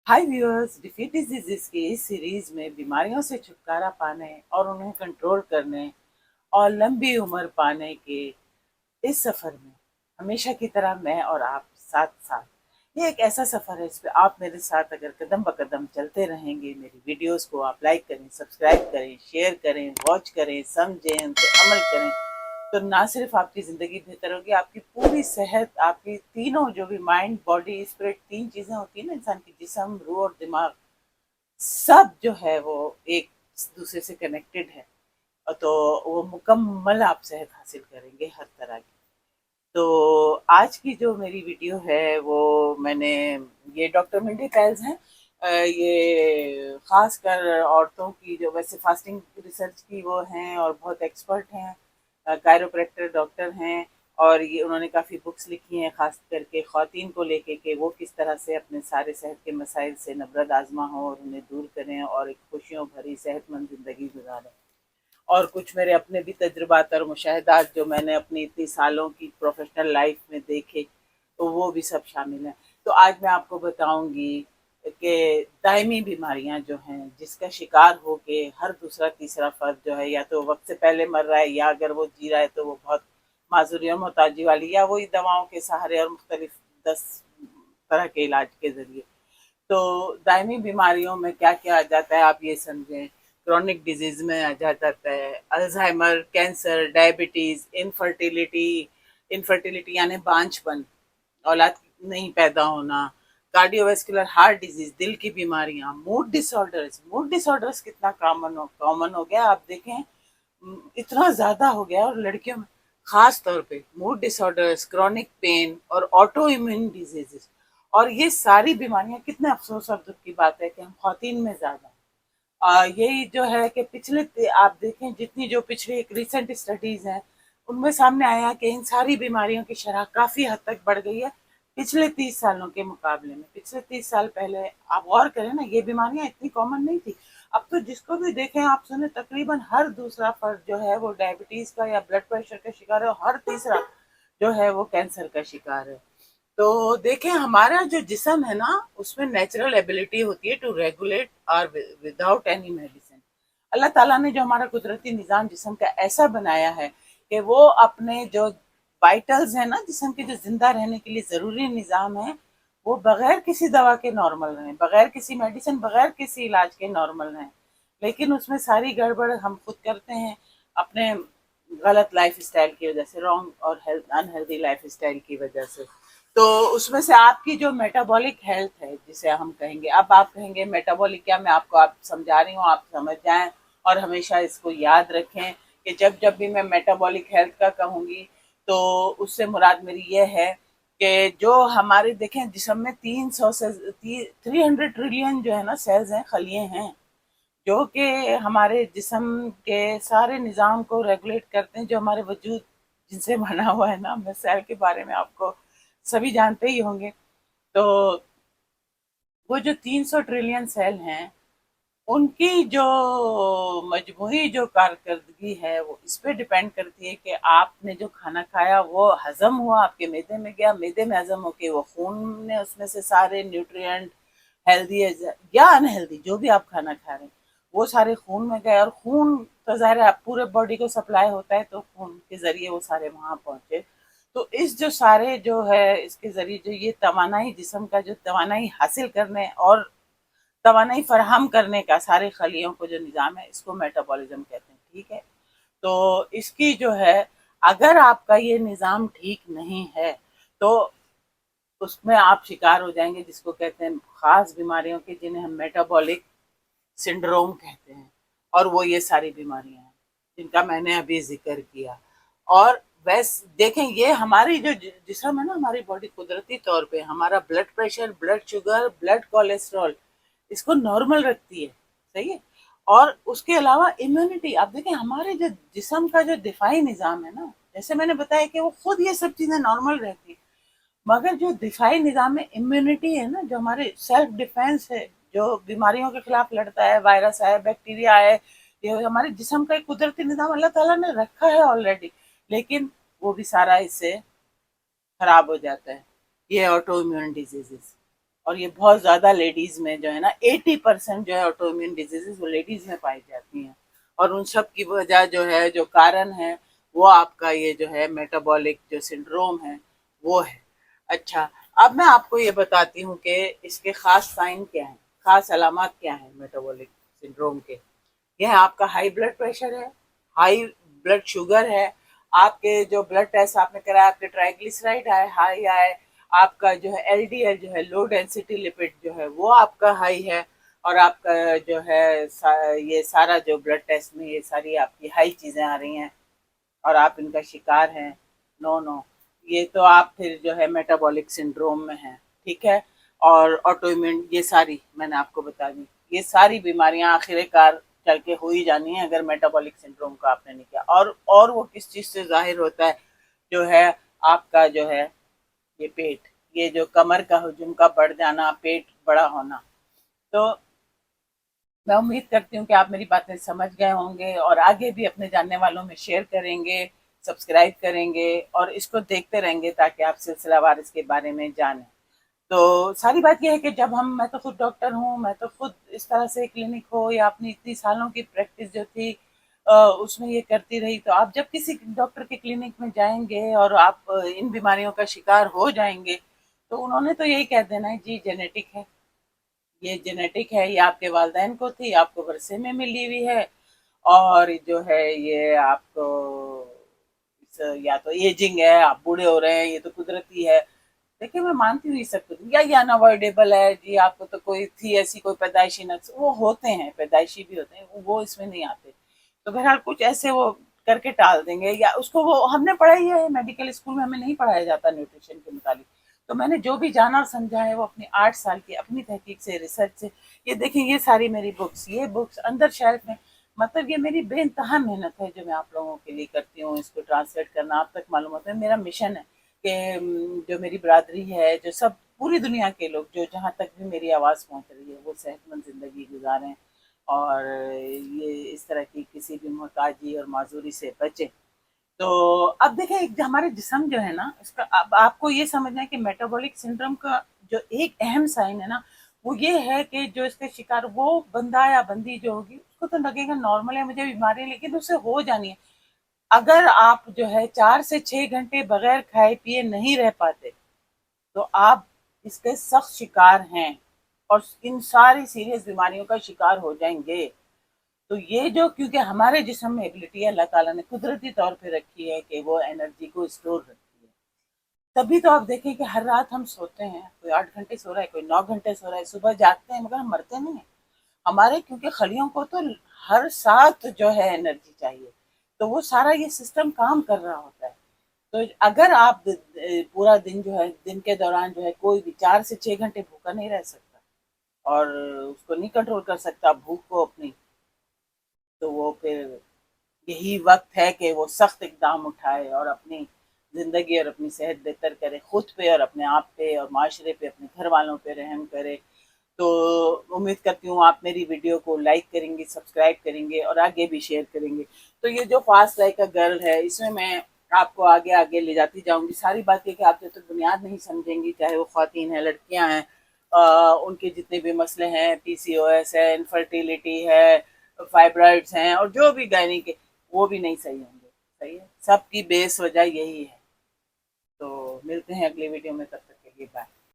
हाय viewers, defeat diseases की इस series में बीमारियों से छुटकारा पाने और उन्हें कंट्रोल करने और लंबी उम्र पाने के इस सफर में हमेशा की तरह मैं और आप साथ साथ। ये एक ऐसा सफर है इस पे आप मेरे साथ अगर कदम ब कदम चलते रहेंगे। मेरी वीडियोस को आप लाइक करें, सब्सक्राइब करें, शेयर करें, वॉच करें, समझें, उन पे अमल करें, तो ना सिर्फ आपकी ज़िंदगी बेहतर होगी, आपकी पूरी सेहत, आपकी तीनों जो भी माइंड, बॉडी, स्पिरिट, तीन चीज़ें होती हैं ना इंसान की, जिस्म, रूह और दिमाग, सब जो है वो एक दूसरे से कनेक्टेड है। और तो वो मुकम्मल आप सेहत हासिल करेंगे हर तरह की। तो आज की जो मेरी वीडियो है वो मैंने, ये डॉक्टर मिंडी पैल्स हैं। ये खासकर औरतों की, जो वैसे फास्टिंग रिसर्च की वो हैं और बहुत एक्सपर्ट हैं, कायरोप्रैक्टर डॉक्टर हैं। और ये उन्होंने काफ़ी बुक्स लिखी हैं खास करके ख़वातीन को लेके कि वो किस तरह से अपने सारे सेहत के मसाइल से नबरद आज़मा हों और उन्हें दूर करें और एक खुशियों भरी सेहतमंद ज़िंदगी गुजारें। और कुछ मेरे अपने भी तजुर्बात और मुशाहिदात जो मैंने अपनी इतनी सालों की प्रोफेशनल लाइफ में देखे, तो वो भी सब शामिल हैं। तो आज मैं आपको बताऊंगी कि दायमी बीमारियां जो हैं, जिसका शिकार हो के हर दूसरा तीसरा फर्द जो है या तो वक्त से पहले मर रहा है, या अगर वो जी रहा है तो वो बहुत माजूरी और मोहताजी वाली, या वही दवाओं के सहारे और मुख्तलिफ 10 तरह के इलाज के जरिए। तो दायमी बीमारियों में क्या क्या आ जाता है आप ये समझें। क्रॉनिक डिजीज में आ जाता है Alzheimer, cancer, diabetes, infertility, infertility यानी बांझपन, औलाद नहीं पैदा होना, कार्डियोवैस्कुलर हार्ट डिजीज, दिल की बीमारियां, मूड डिसऑर्डर्स कितना कॉमन हो गया आप देखें। इतना ज्यादा हो गया, और लड़कियों में खास तौर पे मूड डिसऑर्डर्स, क्रॉनिक पेन और ऑटो इम्यून डिजीजेस। और ये सारी बीमारियां, कितने अफसोस और दुख की बात है कि हम खवातीन में ज्यादा हैं। यही जो है कि आप देखें, जितनी जो पिछली एक रिसेंट स्टडीज हैं, उनमें सामने आया कि इन सारी बीमारियों की शरह काफी हद तक बढ़ गई है पिछले 30 सालों के मुकाबले में। पिछले 30 साल पहले आप गौर करें ना, ये बीमारियां इतनी कॉमन नहीं थी। अब तो जिसको भी देखें आप सुने, तकरीबन हर दूसरा फर्द जो है वो डायबिटीज का या ब्लड प्रेशर का शिकार है, और हर तीसरा जो है वो कैंसर का शिकार है। तो देखें, हमारा जो जिस्म है ना, उसमें नेचुरल एबिलिटी होती है टू रेगुलेट और विदाउट एनी मेडिसिन। अल्लाह ताला ने जो हमारा कुदरती निज़ाम जिस्म का ऐसा बनाया है कि वो अपने जो वाइटल्स है ना जिस्म के, जो जिंदा रहने के लिए ज़रूरी निज़ाम है, वो बगैर किसी दवा के नॉर्मल रहें, बगैर किसी मेडिसिन, बगैर किसी इलाज के नॉर्मल रहें। लेकिन उसमें सारी गड़बड़ हम खुद करते हैं अपने गलत लाइफ स्टाइल की वजह से, रॉन्ग और अनहेल्दी लाइफ स्टाइल की वजह से। तो उसमें से आपकी जो मेटाबॉलिक हेल्थ है, जिसे हम कहेंगे, अब आप कहेंगे मेटाबॉलिक क्या, मैं आपको आप समझा रही हूँ, आप समझ जाएं। और हमेशा इसको याद रखें कि जब जब भी मैं मेटाबॉलिक हेल्थ का कहूँगी, तो उससे मुराद मेरी ये है कि जो हमारे देखें जिसम में 300 से 300 ट्रिलियन जो है ना सेल्स हैं, खलिए हैं, जो कि हमारे जिस्म के सारे निज़ाम को रेगुलेट करते हैं, जो हमारे वजूद जिनसे बना हुआ है ना। मैं सेल के बारे में आपको सभी जानते ही होंगे। तो वो जो 300 ट्रिलियन सेल हैं, उनकी जो मजमूई जो कारकर्दगी है, वो इस पे डिपेंड करती है कि आपने जो खाना खाया वो हजम हुआ, आपके मैदे में गया, मैदे में हजम होके वो खून ने उसमें से सारे न्यूट्रिएंट, हेल्दी या अनहेल्दी, जो भी आप खाना खा रहे हैं, वो सारे खून में गए। और खून तो ज़ाहिर है आप पूरे बॉडी को सप्लाई होता है, तो खून के ज़रिए वो सारे वहाँ पहुँचे। तो इस जो सारे जो है इसके ज़रिए जो ये तवानाई, जिस्म का जो तवानाई हासिल करने और तवानाई फराहम करने का सारे खलियों को जो निज़ाम है, इसको मेटाबॉलिज्म कहते हैं, ठीक है। तो इसकी जो है, अगर आपका ये निज़ाम ठीक नहीं है, तो उसमें आप शिकार हो जाएंगे, जिसको कहते हैं खास बीमारियों के, जिन्हें हम मेटाबॉलिक सिंड्रोम कहते हैं। और वो ये सारी बीमारियां हैं जिनका मैंने अभी जिक्र किया। और वैसे देखें, ये हमारी जो जिस्म है ना, हमारी बॉडी कुदरती तौर पे हमारा blood pressure, blood sugar, blood cholesterol, इसको नॉर्मल रखती है, सही है। और उसके अलावा इम्यूनिटी, आप देखें हमारे जो जिस्म का जो दिफाई निज़ाम है ना, जैसे मैंने बताया कि वो खुद ये सब चीज़ें नॉर्मल रहती है, मगर जो दिफाई निज़ाम में इम्यूनिटी है ना, जो हमारे सेल्फ डिफेंस है, जो बीमारियों के खिलाफ लड़ता है, वायरस है, बैक्टीरिया है, ये हमारे जिस्म का एक कुदरती निज़ाम अल्लाह ताला ने रखा है ऑलरेडी। लेकिन वो भी सारा इससे खराब हो जाता है, ये ऑटो इम्यून डिजीजेस। اور یہ بہت زیادہ لیڈیز میں جو ہے نا 80% جو ہے آٹو امیون ڈیزیزز وہ لیڈیز میں پائی جاتی ہیں، اور ان سب کی وجہ جو ہے، جو کارن ہے، وہ آپ کا یہ جو ہے میٹابولک جو سنڈروم ہے وہ ہے۔ اچھا، اب میں آپ کو یہ بتاتی ہوں کہ اس کے خاص سائن کیا ہیں، خاص علامات کیا ہیں میٹابولک سنڈروم کے۔ یہ ہے آپ کا ہائی بلڈ پریشر ہے، ہائی بلڈ شوگر ہے، آپ کے جو بلڈ ٹیسٹ آپ نے کرایا آپ کے ٹرائیگلیسرائڈ ہائی آئے، آپ کا جو ہے ایل ڈی ایل جو ہے لو ڈینسٹی لپڈ جو ہے وہ آپ کا ہائی ہے، اور آپ کا جو ہے یہ سارا جو بلڈ ٹیسٹ میں یہ ساری آپ کی ہائی چیزیں آ رہی ہیں اور آپ ان کا شکار ہیں، نو نو، یہ تو آپ پھر جو ہے میٹابولک سنڈروم میں ہیں، ٹھیک ہے۔ اور آٹو امیون یہ ساری میں نے آپ کو بتا دی، یہ ساری بیماریاں آخر کار چل کے ہو ہی جانی ہیں اگر میٹابولک سنڈروم کا آپ نے نہیں کیا۔ اور وہ کس چیز سے ظاہر ہوتا ہے، جو ہے آپ کا جو ہے یہ پیٹ، یہ جو کمر کا حجم کا بڑھ جانا، پیٹ بڑا ہونا۔ تو میں امید کرتی ہوں کہ آپ میری باتیں سمجھ گئے ہوں گے، اور آگے بھی اپنے جاننے والوں میں شیئر کریں گے، سبسکرائب کریں گے، اور اس کو دیکھتے رہیں گے تاکہ آپ سلسلہ وار اس کے بارے میں جانیں۔ تو ساری بات یہ ہے کہ جب میں تو خود ڈاکٹر ہوں، میں تو خود اس طرح سے کلینک ہو یا اپنی اتنی سالوں کی پریکٹس جو تھی اس میں یہ کرتی رہی، تو آپ جب کسی ڈاکٹر کے کلینک میں جائیں گے اور آپ ان بیماریوں کا شکار ہو جائیں گے، تو انہوں نے تو یہی کہہ دینا ہے جی جینیٹک ہے، یہ جینیٹک ہے، یہ آپ کے والدین کو تھی، آپ کو ورثے میں ملی ہوئی ہے، اور جو ہے یہ آپ کو یا تو ایجنگ ہے، آپ بوڑھے ہو رہے ہیں، یہ تو قدرتی ہے۔ دیکھیں میں مانتی ہوں یہ سب کچھ، یا یہ انوائڈیبل ہے جی، آپ کو تو کوئی تھی ایسی کوئی پیدائشی نقص، وہ ہوتے ہیں، پیدائشی بھی ہوتے ہیں، وہ اس میں نہیں آتے۔ تو بہرحال کچھ ایسے وہ کر کے ٹال دیں گے، یا اس کو وہ ہم نے پڑھا ہی ہے میڈیکل اسکول میں، ہمیں نہیں پڑھایا جاتا نیوٹریشن کے متعلق۔ تو میں نے جو بھی جانا اور سمجھا ہے وہ اپنی 8 سال کی اپنی تحقیق سے، ریسرچ سے، یہ دیکھیں یہ ساری میری بکس، یہ بکس اندر شیلف میں، مطلب یہ میری بے انتہا محنت ہے جو میں آپ لوگوں کے لیے کرتی ہوں، اس کو ٹرانسلیٹ کرنا آپ تک معلوم ہوتا ہے، میرا مشن ہے کہ جو میری برادری ہے، جو سب پوری دنیا کے لوگ جو جہاں تک بھی میری آواز پہنچ رہی ہے، وہ صحت مند زندگی گزاریں، اور یہ اس طرح کی کسی بھی محتاجی اور معذوری سے بچیں۔ تو اب دیکھیں ہمارے جسم جو ہے نا، اس کا اب آپ کو یہ سمجھنا ہے کہ میٹابولک سنڈروم کا جو ایک اہم سائن ہے نا، وہ یہ ہے کہ جو اس کے شکار وہ بندہ یا بندی جو ہوگی، اس کو تو لگے گا نارمل ہے، مجھے بیماری ہے، لیکن اسے ہو جانی ہے۔ اگر آپ جو ہے 4 سے 6 گھنٹے بغیر کھائے پیے نہیں رہ پاتے، تو آپ اس کے سخت شکار ہیں، اور ان ساری سیریس بیماریوں کا شکار ہو جائیں گے۔ تو یہ جو کیونکہ ہمارے جسم میں ایبلٹی ہے، اللہ تعالیٰ نے قدرتی طور پہ رکھی ہے کہ وہ انرجی کو اسٹور رکھی ہے، تبھی تو آپ دیکھیں کہ ہر رات ہم سوتے ہیں، کوئی 8 گھنٹے سو رہا ہے، کوئی 9 گھنٹے سو رہا ہے، صبح جاگتے ہیں، مگر ہم مرتے نہیں ہیں۔ ہمارے کیونکہ خلیوں کو تو ہر ساتھ جو ہے انرجی چاہیے، تو وہ سارا یہ سسٹم کام کر رہا ہوتا ہے۔ تو اگر آپ پورا دن جو ہے، دن کے دوران جو ہے کوئی بھی 4 سے 6 گھنٹے بھوکا نہیں رہ سکتا، اور اس کو نہیں کنٹرول کر سکتا بھوک کو اپنی، تو وہ پھر یہی وقت ہے کہ وہ سخت اقدام اٹھائے اور اپنی زندگی اور اپنی صحت بہتر کرے، خود پہ اور اپنے آپ پہ اور معاشرے پہ، اپنے گھر والوں پہ رحم کرے۔ تو امید کرتی ہوں آپ میری ویڈیو کو لائک کریں گے، سبسکرائب کریں گے، اور آگے بھی شیئر کریں گے۔ تو یہ جو فاسٹ لائک اے گرل ہے، اس میں میں آپ کو آگے آگے لے جاتی جاؤں گی۔ ساری باتیں کہ آپ جب تک بنیاد نہیں سمجھیں گی، چاہے وہ خواتین ہیں، لڑکیاں ہیں، ان کے جتنے بھی مسئلے ہیں، پی سی او ایس ہے، انفرٹیلیٹی ہے، فائبرائڈس ہیں، اور جو بھی گائنی کے، وہ بھی نہیں صحیح ہوں گے۔ صحیح ہے، سب کی بیس وجہ یہی ہے۔ تو ملتے ہیں اگلی ویڈیو میں، تب تک کے لیے بائے۔